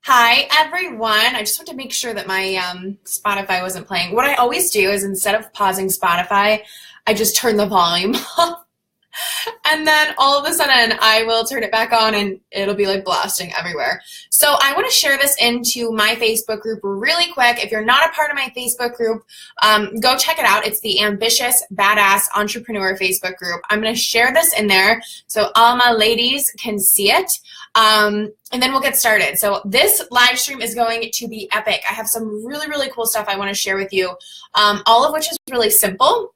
Hi, everyone. I just want to make sure that my Spotify wasn't playing. What I always do is instead of pausing Spotify, I just turn the volume off. And then all of a sudden, I will turn it back on and it'll be like blasting everywhere. So I want to share this into my Facebook group really quick. If you're not a part of my Facebook group, go check it out. It's the Ambitious Badass Entrepreneur Facebook group. I'm going to share this in there so all my ladies can see it. And then we'll get started. So this live stream is going to be epic. I have some really, really cool stuff I want to share with you, all of which is really simple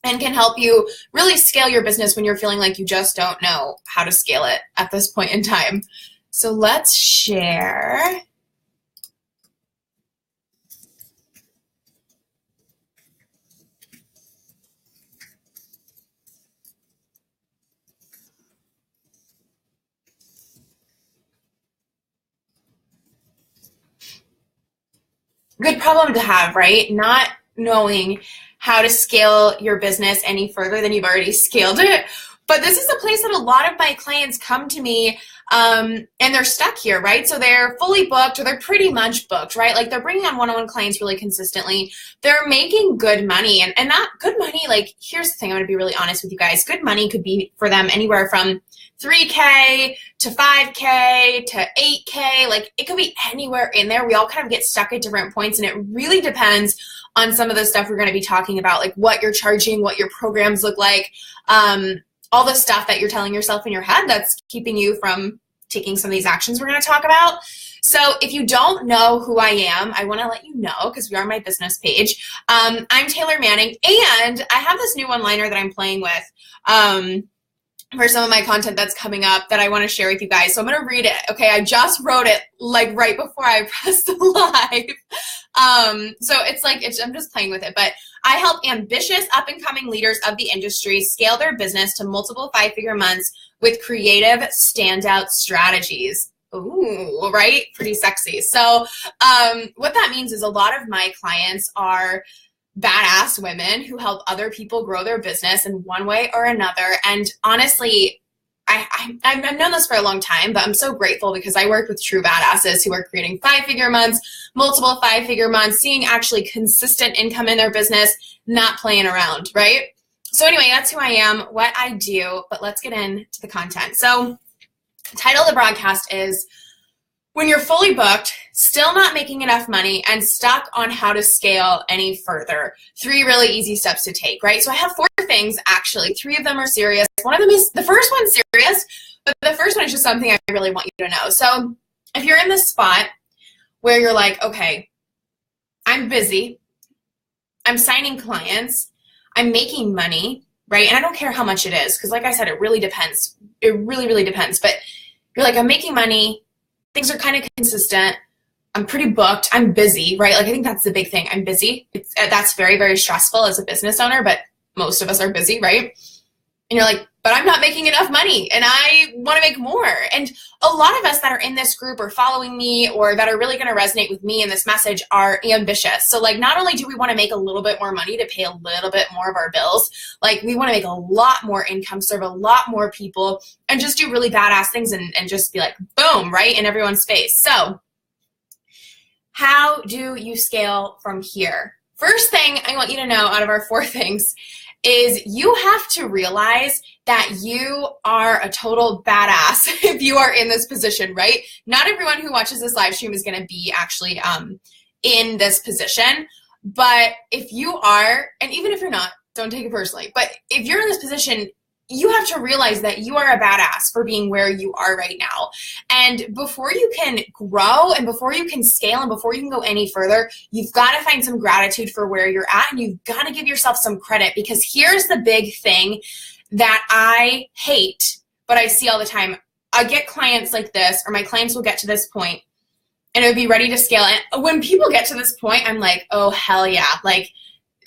and can help you really scale your business when you're feeling like you just don't know how to scale it at this point in time. So let's share. Good problem to have, right? Not knowing how to scale your business any further than you've already scaled it. But this is a place that a lot of my clients come to me and they're stuck here, right? So they're fully booked or they're pretty much booked, right? Like they're bringing on one-on-one clients really consistently. They're making good money and that good money, like here's the thing, I'm going to be really honest with you guys. Good money could be for them anywhere from 3K to 5K to 8K. Like it could be anywhere in there. We all kind of get stuck at different points and it really depends on some of the stuff we're going to be talking about, like what you're charging, what your programs look like, all the stuff that you're telling yourself in your head that's keeping you from taking some of these actions we're going to talk about. So if you don't know who I am, I want to let you know because we are on my business page. I'm Taylor Manning, and I have this new one-liner that I'm playing with for some of my content that's coming up that I want to share with you guys. So I'm going to read it. Okay, I just wrote it like right before I pressed the live. So I'm just playing with it, but I help ambitious up-and-coming leaders of the industry scale their business to multiple five-figure months with creative standout strategies. Ooh, right? Pretty sexy. So what that means is a lot of my clients are badass women who help other people grow their business in one way or another. And honestly, I've known this for a long time, but I'm so grateful because I work with true badasses who are creating five-figure months, multiple five-figure months, seeing actually consistent income in their business, not playing around, right? So anyway, that's who I am, what I do, but let's get into the content. So the title of the broadcast is When You're Fully Booked, Still Not Making Enough Money, and Stuck on How to Scale Any Further. 3 really easy steps to take, right? So I have 4 things, actually. 3 of them are serious. One of them is, the first one's serious, but the first one is just something I really want you to know. So if you're in this spot where you're like, okay, I'm busy, I'm signing clients, I'm making money, right? And I don't care how much it is, because like I said, it really depends. It really, really depends. But you're like, I'm making money, things are kind of consistent, I'm pretty booked, I'm busy, right? Like I think that's the big thing. I'm busy. That's very, very stressful as a business owner, but most of us are busy, right? And you're like, but I'm not making enough money and I want to make more. And a lot of us that are in this group or following me or that are really going to resonate with me in this message are ambitious. So like not only do we want to make a little bit more money to pay a little bit more of our bills, like we want to make a lot more income, serve a lot more people, and just do really badass things and just be like, boom, right, in everyone's face. So how do you scale from here? First thing I want you to know out of our 4 things is you have to realize that you are a total badass if you are in this position, right? Not everyone who watches this live stream is going to be actually in this position, but if you are, and even if you're not, don't take it personally, but if you're in this position, you have to realize that you are a badass for being where you are right now. And before you can grow and before you can scale and before you can go any further, you've got to find some gratitude for where you're at and you've got to give yourself some credit, because here's the big thing that I hate, but I see all the time. I get clients like this, or my clients will get to this point and it would be ready to scale. And when people get to this point, I'm like, oh, hell yeah. Like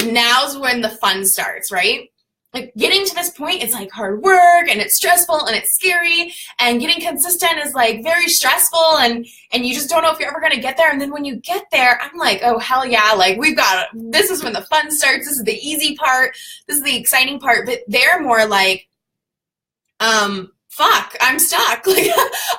now's when the fun starts, right? Like getting to this point, it's like hard work and it's stressful and it's scary, and getting consistent is like very stressful, and you just don't know if you're ever going to get there. And then when you get there, I'm like, oh, hell yeah. Like we've got, this is when the fun starts. This is the easy part. This is the exciting part. But they're more like, fuck, I'm stuck. Like,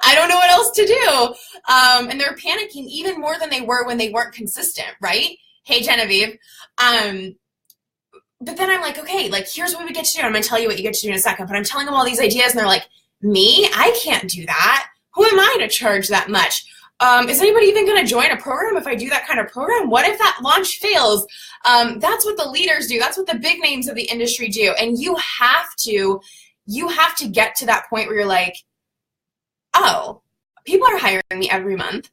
I don't know what else to do. And they're panicking even more than they were when they weren't consistent, right? Hey, Genevieve. But then I'm like, okay, like, here's what we get to do. I'm going to tell you what you get to do in a second. But I'm telling them all these ideas, and they're like, me? I can't do that. Who am I to charge that much? Is anybody even going to join a program if I do that kind of program? What if that launch fails? That's what the leaders do. That's what the big names of the industry do. And you have to get to that point where you're like, oh, people are hiring me every month.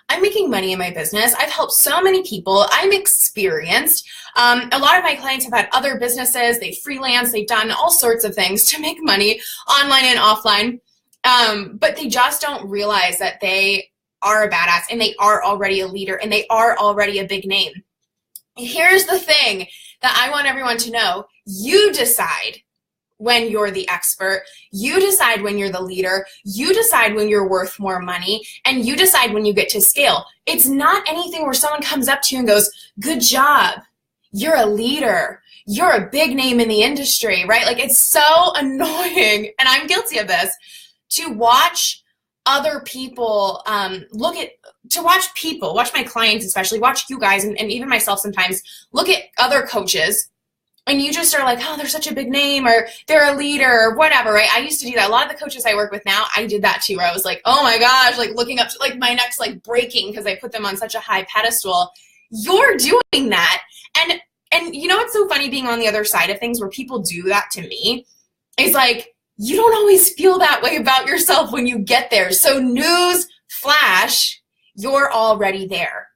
I'm making money in my business. I've helped so many people. I'm experienced. A lot of my clients have had other businesses. They freelance. They've done all sorts of things to make money online and offline. But they just don't realize that they are a badass and they are already a leader and they are already a big name. Here's the thing that I want everyone to know. You decide when you're the expert, you decide when you're the leader, you decide when you're worth more money, and you decide when you get to scale. It's not anything where someone comes up to you and goes, good job, you're a leader, you're a big name in the industry, right? Like, it's so annoying, and I'm guilty of this, to watch other people watch my clients especially, watch you guys, and even myself sometimes, look at other coaches, and you just are like, oh, they're such a big name, or they're a leader, or whatever, right? I used to do that. A lot of the coaches I work with now, I did that too, where I was like, oh my gosh, like looking up to like my neck's like breaking because I put them on such a high pedestal. You're doing that. And you know what's so funny being on the other side of things where people do that to me is like, you don't always feel that way about yourself when you get there. So news flash, you're already there,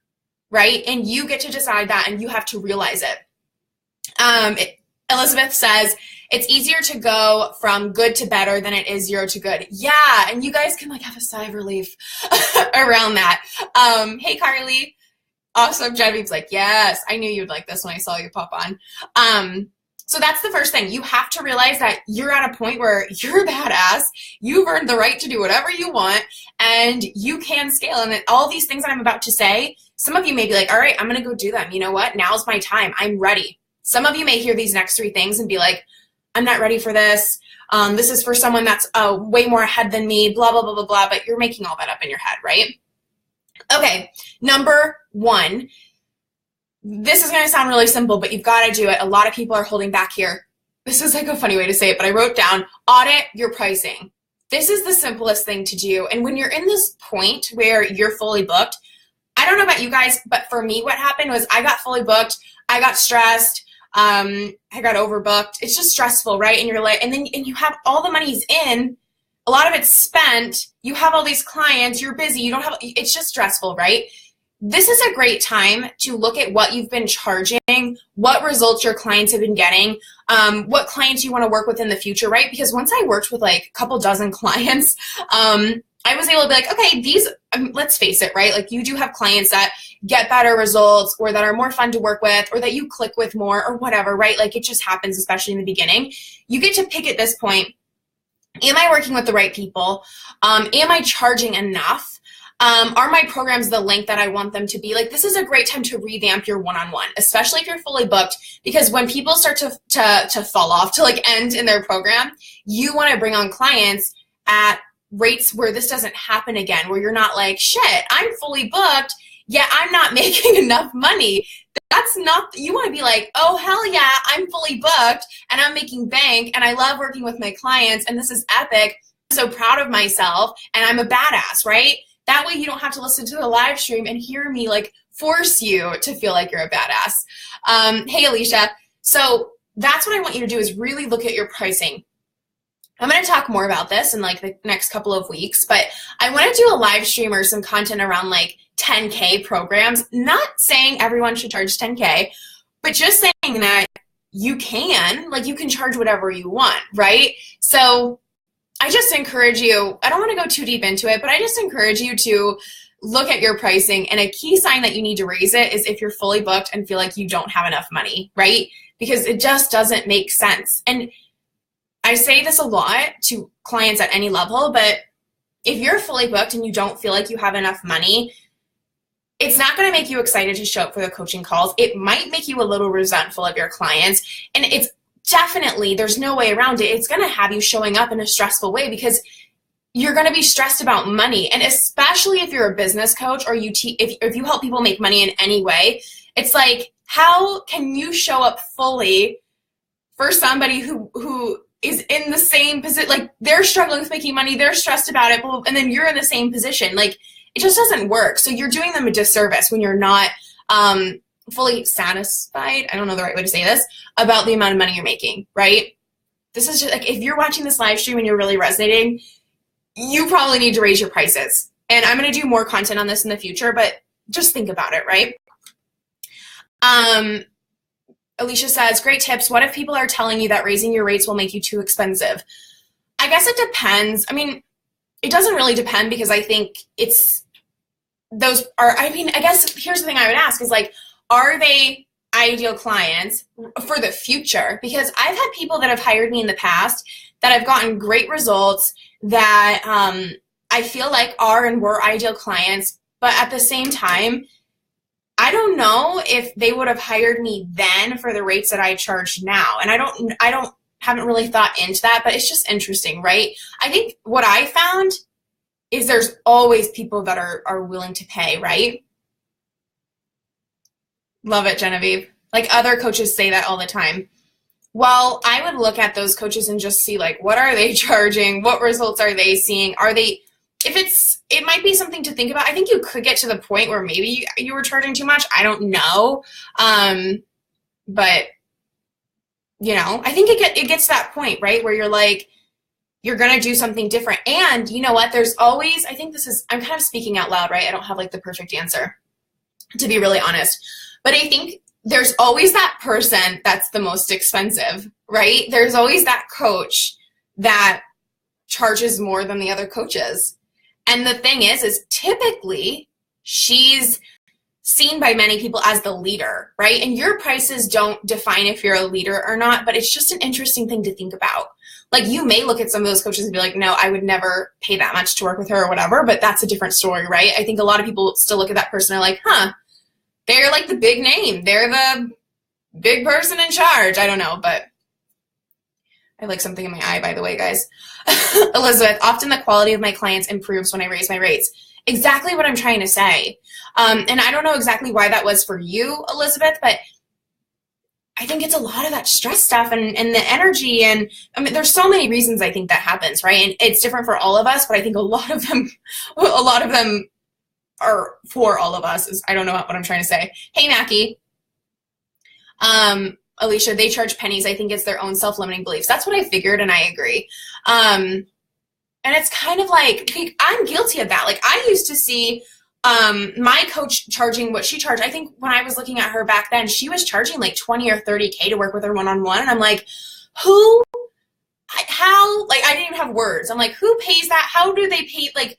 right? And you get to decide that, and you have to realize it. Elizabeth says, it's easier to go from good to better than it is 0 to good. Yeah, and you guys can like have a sigh of relief around that. Hey, Carly. Awesome. Genevieve's like, yes, I knew you'd like this when I saw you pop on. So that's the first thing. You have to realize that you're at a point where you're a badass. You've earned the right to do whatever you want, and you can scale. And all these things that I'm about to say, some of you may be like, all right, I'm going to go do them. You know what? Now's my time. I'm ready. Some of you may hear these next 3 things and be like, I'm not ready for this. This is for someone that's way more ahead than me, blah, blah, blah, blah, blah. But you're making all that up in your head, right? Okay, number 1. This is going to sound really simple, but you've got to do it. A lot of people are holding back here. This is like a funny way to say it, but I wrote down, audit your pricing. This is the simplest thing to do. And when you're in this point where you're fully booked, I don't know about you guys, but for me, what happened was I got fully booked. I got stressed. I got overbooked. It's just stressful, right? And you're like, and you have all the money's in, a lot of it's spent. You have all these clients, you're busy. You don't have, it's just stressful, right? This is a great time to look at what you've been charging, what results your clients have been getting, what clients you want to work with in the future, right? Because once I worked with like a couple dozen clients, I was able to be like, okay, these, let's face it, right? Like, you do have clients that get better results, or that are more fun to work with, or that you click with more, or whatever, right? Like, it just happens, especially in the beginning. You get to pick at this point, am I working with the right people? Am I charging enough? Are my programs the length that I want them to be? Like, this is a great time to revamp your one-on-one, especially if you're fully booked, because when people start to fall off, to like end in their program, you want to bring on clients at rates where this doesn't happen again, where you're not like, shit, I'm fully booked, yet I'm not making enough money. That's not, you want to be like, oh, hell yeah, I'm fully booked and I'm making bank and I love working with my clients and this is epic. I'm so proud of myself and I'm a badass, right? That way you don't have to listen to the live stream and hear me like force you to feel like you're a badass. Hey, Alicia. So that's what I want you to do, is really look at your pricing. I'm going to talk more about this in like the next couple of weeks, but I want to do a live stream or some content around like 10K programs. Not saying everyone should charge 10K, but just saying that you can charge whatever you want, right? So I just encourage you, I don't want to go too deep into it, but I just encourage you to look at your pricing, and a key sign that you need to raise it is if you're fully booked and feel like you don't have enough money, right? Because it just doesn't make sense. And I say this a lot to clients at any level, but if you're fully booked and you don't feel like you have enough money, it's not going to make you excited to show up for the coaching calls. It might make you a little resentful of your clients. And it's definitely, there's no way around it. It's going to have you showing up in a stressful way because you're going to be stressed about money. And especially if you're a business coach or if you help people make money in any way, it's like, how can you show up fully for somebody who is in the same position? Like, they're struggling with making money, they're stressed about it, and then you're in the same position. Like, it just doesn't work. So you're doing them a disservice when you're not fully satisfied, I don't know the right way to say this, about the amount of money you're making, right? This is just like, if you're watching this live stream and you're really resonating, you probably need to raise your prices. And I'm going to do more content on this in the future, but just think about it, right? Alicia says, great tips. What if people are telling you that raising your rates will make you too expensive? I guess it depends. I mean, it doesn't really depend because I think I guess here's the thing I would ask is like, are they ideal clients for the future? Because I've had people that have hired me in the past that have gotten great results that I feel like are and were ideal clients, but at the same time, I don't know if they would have hired me then for the rates that I charge now. And I haven't really thought into that, but it's just interesting, right? I think what I found is there's always people that are willing to pay, right? Love it, Genevieve. Like, other coaches say that all the time. Well, I would look at those coaches and just see, like, what are they charging? What results are they seeing? It might be something to think about. I think you could get to the point where maybe you were charging too much. I don't know. But, you know, I think it gets to that point, right, where you're like, you're going to do something different. And you know what? There's always, I'm kind of speaking out loud, right? I don't have like the perfect answer, to be really honest. But I think there's always that person that's the most expensive, right? There's always that coach that charges more than the other coaches. And the thing is typically she's seen by many people as the leader, right? And your prices don't define if you're a leader or not, but it's just an interesting thing to think about. Like, you may look at some of those coaches and be like, no, I would never pay that much to work with her or whatever, but that's a different story, right? I think a lot of people still look at that person and are like, they're like the big name. They're the big person in charge. I don't know, but I like something in my eye, by the way, guys. Elizabeth, often the quality of my clients improves when I raise my rates. Exactly what I'm trying to say. And I don't know exactly why that was for you, Elizabeth, but I think it's a lot of that stress stuff and the energy. And I mean, there's so many reasons I think that happens, right? And it's different for all of us, but I think a lot of them are for all of us. I don't know what I'm trying to say. Hey, Mackie. Alicia, they charge pennies. I think it's their own self-limiting beliefs. That's what I figured, and I agree. And it's kind of like, I'm guilty of that. Like, I used to see my coach charging what she charged. I think when I was looking at her back then, she was charging like 20 or 30K to work with her one-on-one. And I'm like, how, like, I didn't even have words. I'm like, who pays that? How do they pay? Like,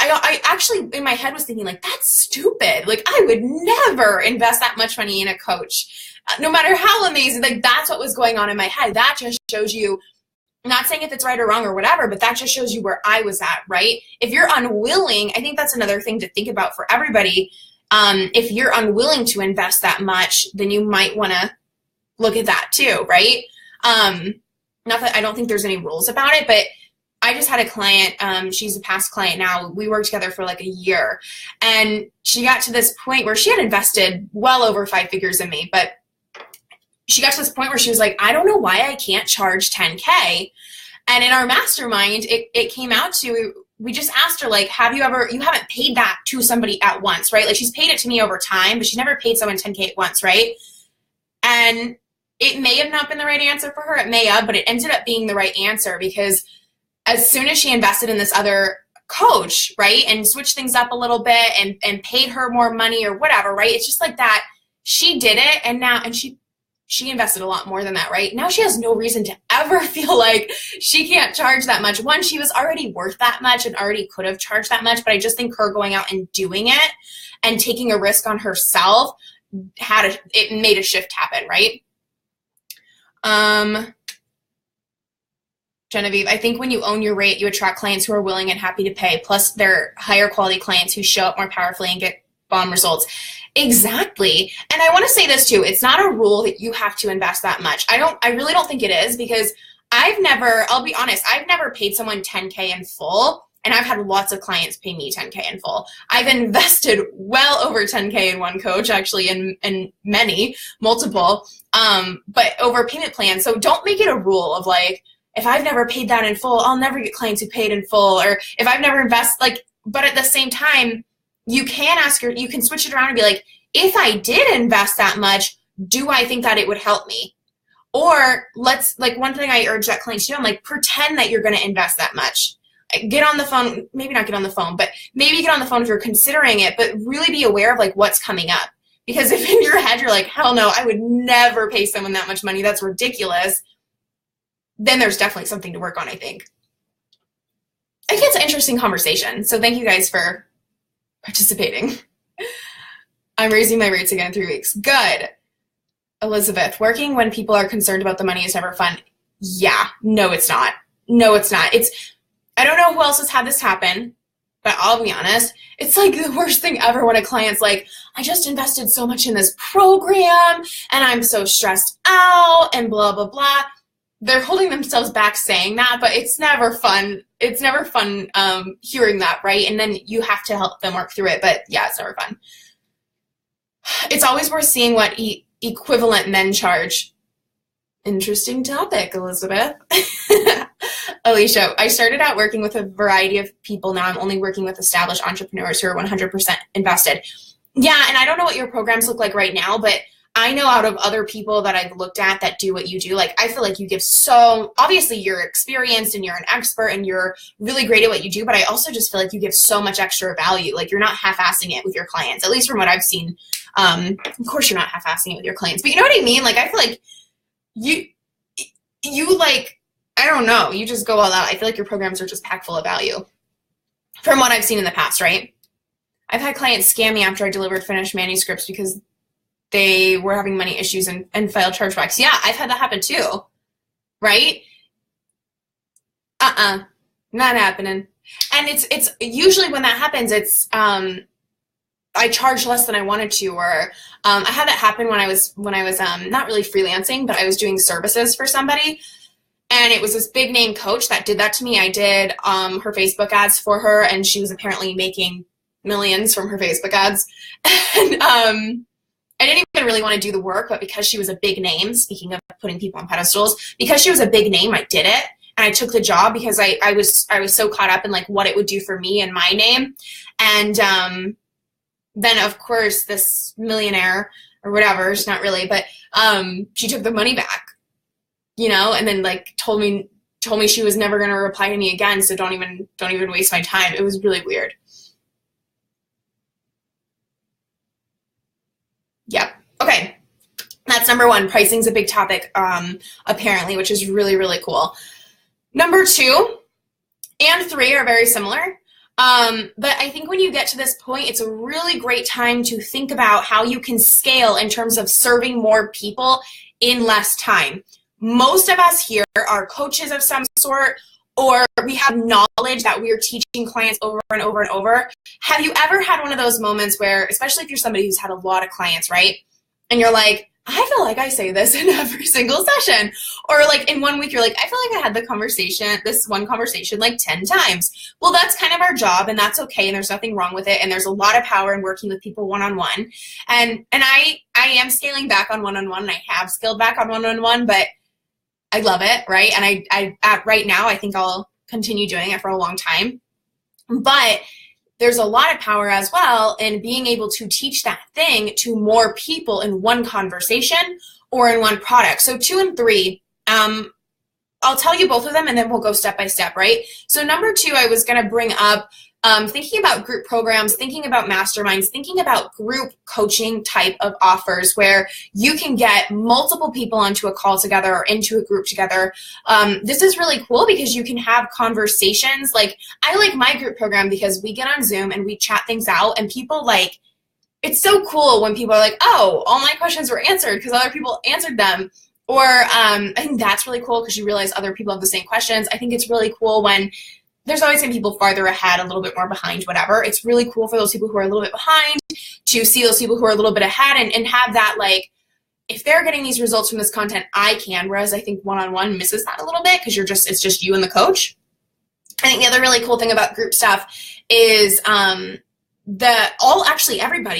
I actually, in my head, was thinking, like, that's stupid. Like, I would never invest that much money in a coach, no matter how amazing. Like, that's what was going on in my head. That just shows you, not saying if it's right or wrong or whatever, but that just shows you where I was at, right? If you're unwilling, I think that's another thing to think about for everybody. If you're unwilling to invest that much, then you might want to look at that too, right? Not that I don't think there's any rules about it, but I just had a client, she's a past client now. We worked together for like a year, and she got to this point where she had invested well over 5 figures in me, but she got to this point where she was like, I don't know why I can't charge 10K. And in our mastermind, it came out to, we just asked her, like, you haven't paid that to somebody at once, right? Like, she's paid it to me over time, but she's never paid someone 10K at once, right? And it may have not been the right answer for her. It may have, but it ended up being the right answer, because as soon as she invested in this other coach, right, and switched things up a little bit and paid her more money or whatever, right? It's just like that. She did it, and she invested a lot more than that, right? Now she has no reason to ever feel like she can't charge that much. One, she was already worth that much and already could have charged that much, but I just think her going out and doing it and taking a risk on herself it made a shift happen, right? Genevieve, I think when you own your rate, you attract clients who are willing and happy to pay. Plus, they're higher quality clients who show up more powerfully and get bomb results. Exactly. And I want to say this too. It's not a rule that you have to invest that much. I really don't think it is, because I'll be honest, I've never paid someone 10K in full. And I've had lots of clients pay me 10K in full. I've invested well over 10K in one coach, actually, in many, multiple, but over payment plans. So don't make it a rule of like, if I've never paid that in full, I'll never get clients who paid in full. Or if I've never invested, like, but at the same time, you can switch it around and be like, if I did invest that much, do I think that it would help me? Or one thing I urge that clients to do, I'm like, pretend that you're going to invest that much. Get on the phone, maybe not get on the phone, but maybe get on the phone if you're considering it, but really be aware of like what's coming up. Because if in your head you're like, hell no, I would never pay someone that much money, that's ridiculous, then there's definitely something to work on, I think. I think it's an interesting conversation. So thank you guys for participating. I'm raising my rates again in 3 weeks. Good. Elizabeth, working when people are concerned about the money is never fun. Yeah, no, it's not. No, it's not. I don't know who else has had this happen, but I'll be honest, it's like the worst thing ever when a client's like, I just invested so much in this program and I'm so stressed out and blah, blah, blah. They're holding themselves back saying that, but it's never fun. It's never fun hearing that, right? And then you have to help them work through it, but yeah, it's never fun. It's always worth seeing what equivalent men charge. Interesting topic, Elizabeth. Alicia, I started out working with a variety of people. Now I'm only working with established entrepreneurs who are 100% invested. Yeah, and I don't know what your programs look like right now, but I know out of other people that I've looked at that do what you do, like I feel like you give so, obviously you're experienced and you're an expert and you're really great at what you do, but I also just feel like you give so much extra value. Like you're not half-assing it with your clients, at least from what I've seen. Of course you're not half-assing it with your clients, but you know what I mean? Like I feel like you like, I don't know, you just go all out. I feel like your programs are just packed full of value from what I've seen in the past, right? I've had clients scam me after I delivered finished manuscripts because they were having money issues and filed chargebacks. Yeah, I've had that happen too, right? Not happening. And it's usually when that happens, it's I charge less than I wanted to, or I had that happen when I was not really freelancing, but I was doing services for somebody. And it was this big name coach that did that to me. I did her Facebook ads for her, and she was apparently making millions from her Facebook ads. And I didn't even really want to do the work, but because she was a big name, speaking of putting people on pedestals, because she was a big name, I did it. And I took the job because I was so caught up in like what it would do for me and my name. And then of course this millionaire or whatever, it's not really, but she took the money back, you know, and then like told me she was never going to reply to me again. So don't even waste my time. It was really weird. Yep. Okay. That's number one. Pricing's a big topic, apparently, which is really, really cool. Number 2 and 3 are very similar. But I think when you get to this point, it's a really great time to think about how you can scale in terms of serving more people in less time. Most of us here are coaches of some sort, or we have knowledge that we're teaching clients over and over and over. Have you ever had one of those moments where, especially if you're somebody who's had a lot of clients, right? And you're like, I feel like I say this in every single session. Or like in 1 week, you're like, I feel like I had this one conversation like 10 times. Well, that's kind of our job, and that's okay, and there's nothing wrong with it. And there's a lot of power in working with people one-on-one. And I am scaling back on one-on-one, and I have scaled back on one-on-one, but I love it, right? And I right now, I think I'll continue doing it for a long time. But there's a lot of power as well in being able to teach that thing to more people in one conversation or in one product. So 2 and 3, I'll tell you both of them and then we'll go step by step, right? So number 2, I was going to bring up thinking about group programs, thinking about masterminds, thinking about group coaching type of offers where you can get multiple people onto a call together or into a group together. This is really cool because you can have conversations. Like, I like my group program because we get on Zoom and we chat things out, and people like, it's so cool when people are like, oh, all my questions were answered because other people answered them. Or I think that's really cool because you realize other people have the same questions. I think it's really cool when there's always going to be people farther ahead, a little bit more behind, whatever. It's really cool for those people who are a little bit behind to see those people who are a little bit ahead and have that, like, if they're getting these results from this content, I can. Whereas I think one-on-one misses that a little bit because it's just you and the coach. I think the other really cool thing about group stuff is everybody,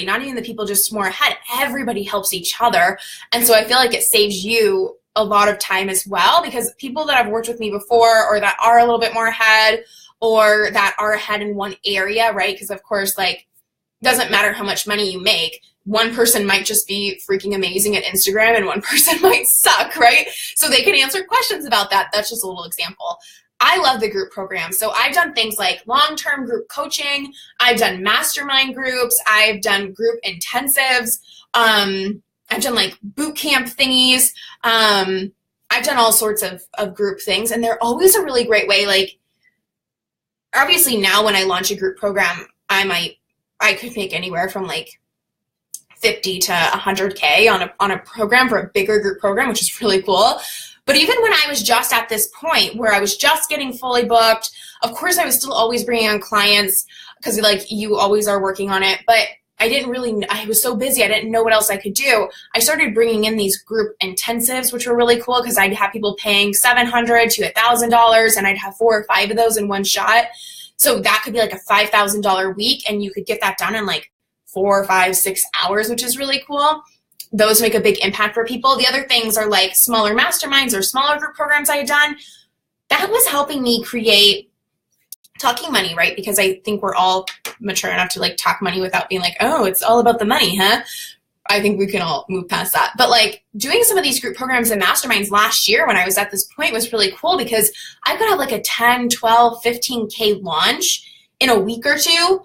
not even the people just more ahead, everybody helps each other. And so I feel like it saves you a lot of time as well, because people that have worked with me before or that are a little bit more ahead or that are ahead in one area, right? Because of course, like, doesn't matter how much money you make. One person might just be freaking amazing at Instagram and one person might suck, right? So they can answer questions about that. That's just a little example. I love the group program. So I've done things like long-term group coaching. I've done mastermind groups. I've done group intensives. I've done like boot camp thingies. I've done all sorts of group things, and they're always a really great way. Like, obviously now when I launch a group program, I could make anywhere from like 50 to 100K on a program for a bigger group program, which is really cool. But even when I was just at this point where I was just getting fully booked, of course I was still always bringing on clients because like you always are working on it, but I was so busy, I didn't know what else I could do. I started bringing in these group intensives, which were really cool because I'd have people paying $700 to $1,000 and I'd have 4 or 5 of those in one shot. So that could be like a $5,000 week and you could get that done in like 4, 5, 6 hours, which is really cool. Those make a big impact for people. The other things are like smaller masterminds or smaller group programs I had done. That was helping me create talking money, right? Because I think we're all mature enough to like talk money without being like, oh, it's all about the money, huh? I think we can all move past that. But like doing some of these group programs and masterminds last year when I was at this point was really cool because I could have like a 10, 12, 15K launch in a week or two.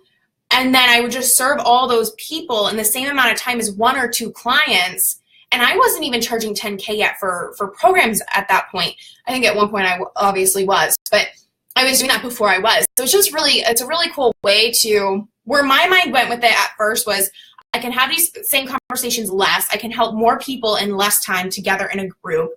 And then I would just serve all those people in the same amount of time as 1 or 2 clients. And I wasn't even charging 10K yet for programs at that point. I think at one point I obviously was, but I was doing that before I was. So it's a really cool way to, where my mind went with it at first was I can have these same conversations less. I can help more people in less time together in a group.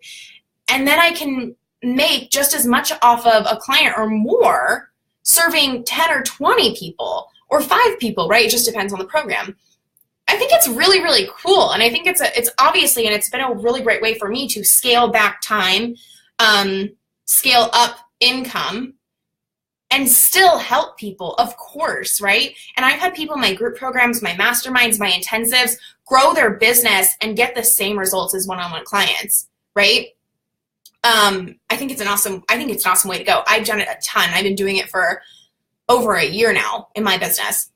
And then I can make just as much off of a client or more serving 10 or 20 people or 5 people, right? It just depends on the program. I think it's really, really cool. And I think it's obviously, and it's been a really great way for me to scale back time, scale up income, and still help people, of course, right? And I've had people in my group programs, my masterminds, my intensives, grow their business and get the same results as one-on-one clients, right? I think it's an awesome way to go. I've done it a ton. I've been doing it for over a year now in my business.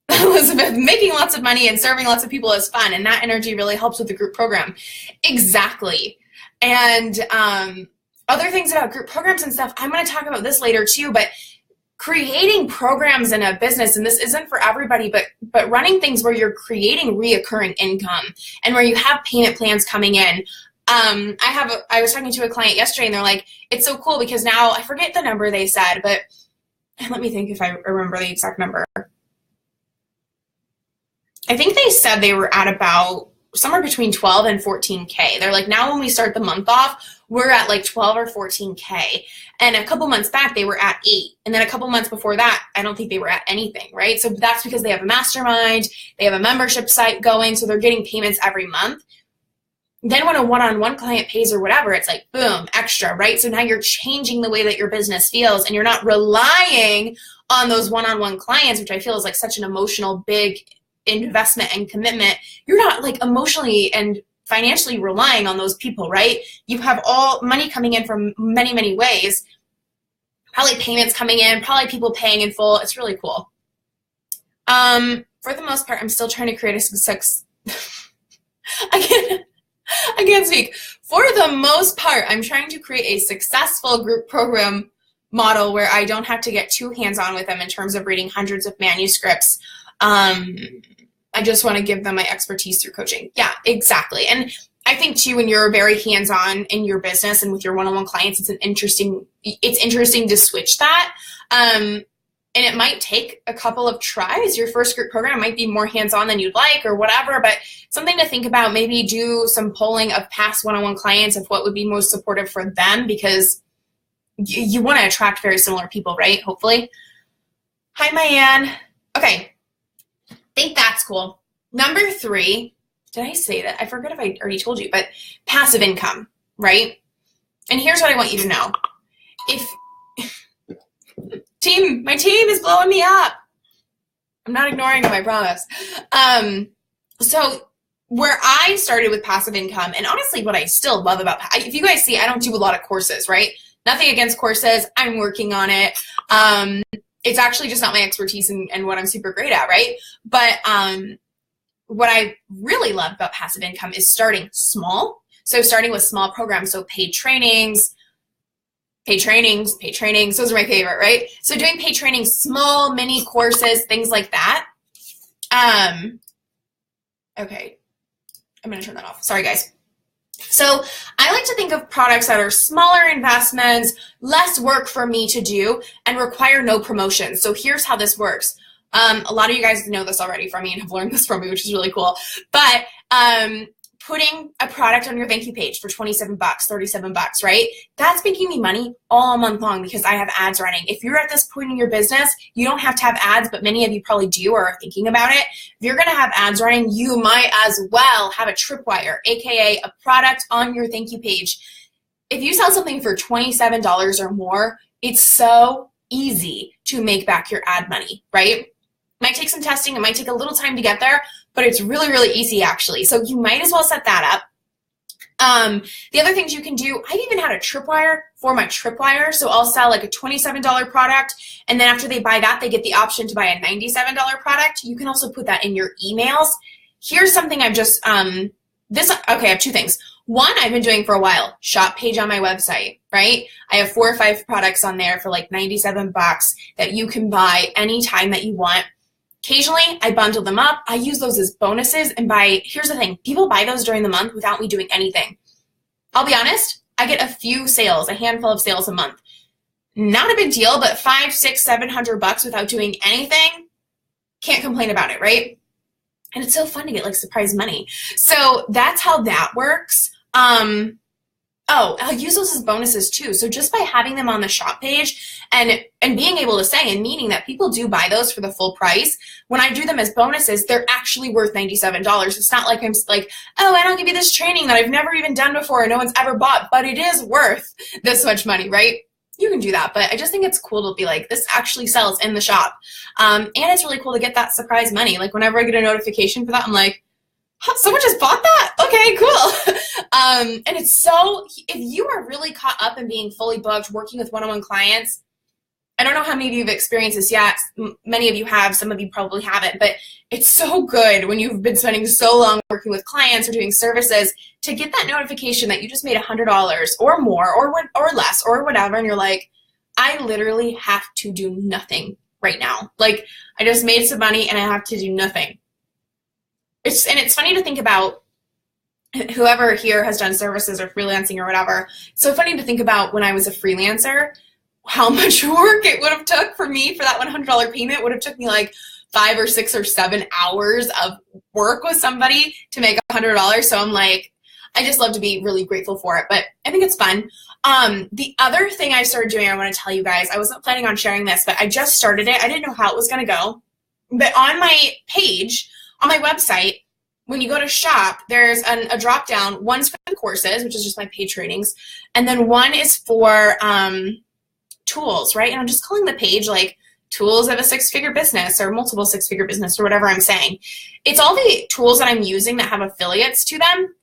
Elizabeth, making lots of money and serving lots of people is fun, and that energy really helps with the group program. Exactly. And other things about group programs and stuff, I'm going to talk about this later too, but creating programs in a business, and this isn't for everybody, but running things where you're creating reoccurring income and where you have payment plans coming in. I was talking to a client yesterday and they're like, it's so cool because now I forget the number they said, but let me think if I remember the exact number. I think they said they were at about somewhere between 12 and 14K. They're like, now when we start the month off, we're at like 12 or 14K. And a couple months back, they were at 8. And then a couple months before that, I don't think they were at anything, right? So that's because they have a mastermind, they have a membership site going, so they're getting payments every month. Then when a one-on-one client pays or whatever, it's like, boom, extra, right? So now you're changing the way that your business feels and you're not relying on those one-on-one clients, which I feel is like such an emotional, big investment and commitment. You're not like emotionally and financially relying on those people, right? You have all money coming in from many, many ways, probably payments coming in, probably people paying in full. It's really cool. For the most part, I'm still trying to create a success. I can't speak. For the most part, I'm trying to create a successful group program model where I don't have to get too hands-on with them in terms of reading hundreds of manuscripts. I just want to give them my expertise through coaching. Yeah, exactly. And I think too, when you're very hands-on in your business and with your one-on-one clients, it's interesting to switch that. And it might take a couple of tries. Your first group program might be more hands-on than you'd like or whatever, but something to think about. Maybe do some polling of past one-on-one clients of what would be most supportive for them, because you want to attract very similar people, right? Hopefully. Hi, Mayanne. Okay. I think that's cool. Number 3, did I say that? I forget if I already told you, but passive income, right? And here's what I want you to know. My team is blowing me up. I'm not ignoring them, I promise. So where I started with passive income, and honestly what I still love about, if you guys see, I don't do a lot of courses, right? Nothing against courses. I'm working on it. It's actually just not my expertise and what I'm super great at, right? But what I really love about passive income is starting small. So starting with small programs, so paid trainings. Those are my favorite, right? So doing paid trainings, small mini courses, things like that. Okay, I'm gonna turn that off. Sorry, guys. So I like to think of products that are smaller investments, less work for me to do, and require no promotion. So here's how this works. A lot of you guys know this already from me and have learned this from me, which is really cool. But putting a product on your thank you page for $27, $37, right? That's making me money all month long because I have ads running. If you're at this point in your business, you don't have to have ads, but many of you probably do or are thinking about it. If you're gonna have ads running, you might as well have a tripwire, AKA a product on your thank you page. If you sell something for $27 or more, it's so easy to make back your ad money, right? It might take some testing, it might take a little time to get there, but it's really, really easy actually. So you might as well set that up. The other things you can do, I've even had a tripwire for my tripwire. So I'll sell like a $27 product, and then after they buy that, they get the option to buy a $97 product. You can also put that in your emails. Here's something I've just, I have 2 things. One, I've been doing for a while, shop page on my website, right? I have 4 or 5 products on there for like $97 that you can buy anytime that you want. Occasionally, I bundle them up. I use those as bonuses, and here's the thing, people buy those during the month without me doing anything. I'll be honest, I get a few sales, a handful of sales a month. Not a big deal, but $500, $600, $700 without doing anything, can't complain about it, right? And it's so fun to get like surprise money. So that's how that works. I'll use those as bonuses too. So just by having them on the shop page and being able to say and meaning that people do buy those for the full price, when I do them as bonuses, they're actually worth $97. It's not like I'm like, oh, and I'll give you this training that I've never even done before and no one's ever bought, but it is worth this much money, right? You can do that, but I just think it's cool to be like, this actually sells in the shop. And it's really cool to get that surprise money. Like whenever I get a notification for that, I'm like, someone just bought that? Okay, cool. And it's so, if you are really caught up in being fully booked, working with one-on-one clients, I don't know how many of you have experienced this yet. Many of you have, some of you probably haven't, but it's so good when you've been spending so long working with clients or doing services to get that notification that you just made $100 or more or less or whatever, and you're like, I literally have to do nothing right now. Like, I just made some money and I have to do nothing. It's funny to think about, whoever here has done services or freelancing or whatever, it's so funny to think about when I was a freelancer, how much work it would have took for me for that $100 payment. Would have took me like 5 or 6 or 7 hours of work with somebody to make $100. So I'm like, I just love to be really grateful for it, but I think it's fun. The other thing I started doing, I want to tell you guys, I wasn't planning on sharing this, but I just started it. I didn't know how it was going to go, but on my page, on my website, when you go to shop, there's a drop down. One's for the courses, which is just my paid trainings, and then one is for tools, right? And I'm just calling the page like tools of a 6-figure business or multiple 6-figure business or whatever I'm saying. It's all the tools that I'm using that have affiliates to them.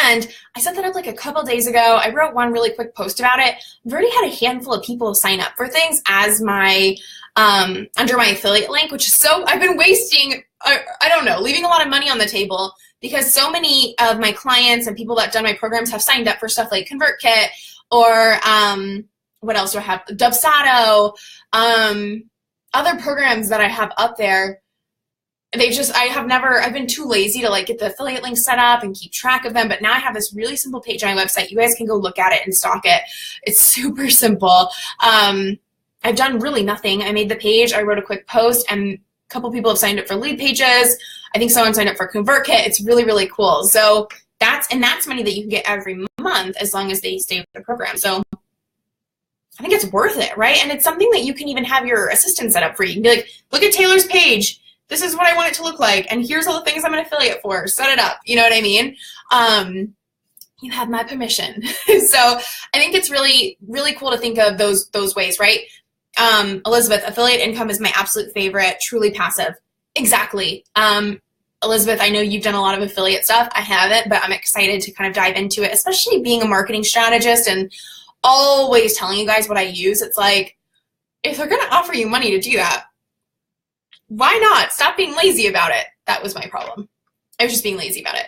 And I set that up like a couple days ago. I wrote one really quick post about it. I've already had a handful of people sign up for things as my under my affiliate link, which is so, I've been wasting, I don't know, leaving a lot of money on the table because so many of my clients and people that have done my programs have signed up for stuff like ConvertKit or what else do I have? Dubsado, other programs that I have up there. I've been too lazy to like get the affiliate links set up and keep track of them, but now I have this really simple page on my website. You guys can go look at it and stalk it. It's super simple. I've done really nothing. I made the page, I wrote a quick post, and a couple people have signed up for lead pages. I think someone signed up for ConvertKit. It's really, really cool. So that's money that you can get every month as long as they stay with the program. So I think it's worth it, right? And it's something that you can even have your assistant set up for you. You can be like, look at Taylor's page. This is what I want it to look like. And here's all the things I'm an affiliate for. Set it up. You know what I mean? You have my permission. So I think it's really, really cool to think of those ways, right? Elizabeth, affiliate income is my absolute favorite, truly passive. Exactly. Elizabeth, I know you've done a lot of affiliate stuff. I haven't, but I'm excited to kind of dive into it, especially being a marketing strategist and always telling you guys what I use. It's like, if they're going to offer you money to do that, why not? Stop being lazy about it. That was my problem. I was just being lazy about it.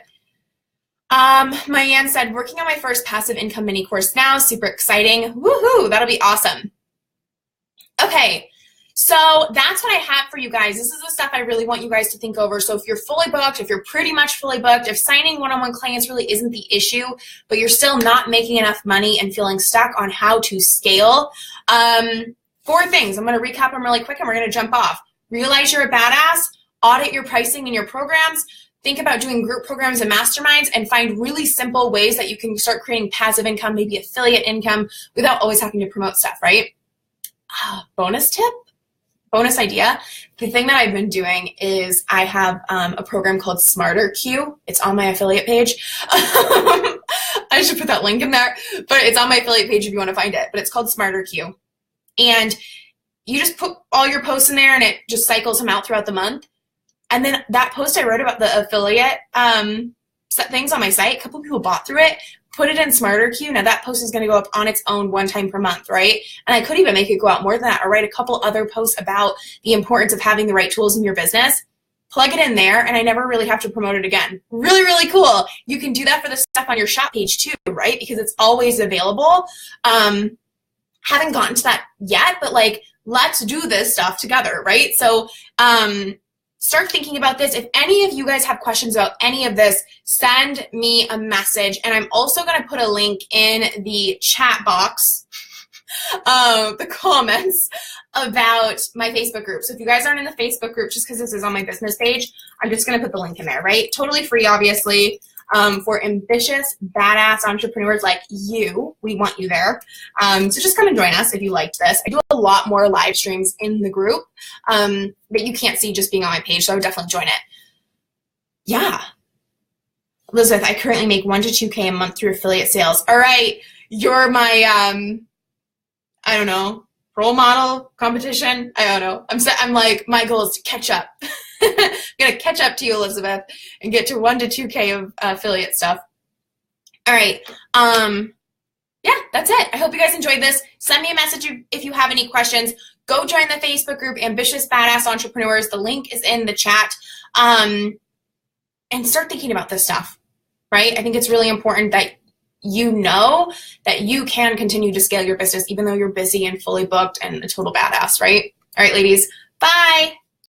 Mayanne said, working on my first passive income mini course now. Super exciting. Woohoo. That'll be awesome. Okay. So that's what I have for you guys. This is the stuff I really want you guys to think over. So if you're fully booked, if you're pretty much fully booked, if signing one-on-one clients really isn't the issue, but you're still not making enough money and feeling stuck on how to scale, 4 things. I'm going to recap them really quick and we're going to jump off. Realize you're a badass, audit your pricing and your programs, think about doing group programs and masterminds, and find really simple ways that you can start creating passive income, maybe affiliate income, without always having to promote stuff, right? Bonus tip? Bonus idea. The thing that I've been doing is I have a program called Smarter Q. It's on my affiliate page. I should put that link in there, but it's on my affiliate page if you want to find it. But it's called Smarter Q. And you just put all your posts in there and it just cycles them out throughout the month. And then that post I wrote about the affiliate things on my site, a couple people bought through it, put it in Smarter Q. Now that post is going to go up on its own 1 time per month, right? And I could even make it go out more than that or write a couple other posts about the importance of having the right tools in your business. Plug it in there and I never really have to promote it again. Really, really cool. You can do that for the stuff on your shop page too, right? Because it's always available. Haven't gotten to that yet, but like, let's do this stuff together, right? So start thinking about this. If any of you guys have questions about any of this, send me a message. And I'm also going to put a link in the chat box, the comments about my Facebook group. So if you guys aren't in the Facebook group, just because this is on my business page, I'm just going to put the link in there, right? Totally free, obviously. For ambitious, badass entrepreneurs like you. We want you there. So just come and join us if you liked this. I do a lot more live streams in the group that you can't see just being on my page, so I would definitely join it. Yeah. Elizabeth, I currently make 1 to 2K a month through affiliate sales. All right. You're my, I don't know, role model competition. I don't know. I'm like, my goal is to catch up. I'm going to catch up to you, Elizabeth, and get to 1 to 2K of affiliate stuff. All right. Yeah, that's it. I hope you guys enjoyed this. Send me a message if you have any questions. Go join the Facebook group, Ambitious Badass Entrepreneurs. The link is in the chat. And start thinking about this stuff, right? I think it's really important that you know that you can continue to scale your business even though you're busy and fully booked and a total badass, right? All right, ladies. Bye.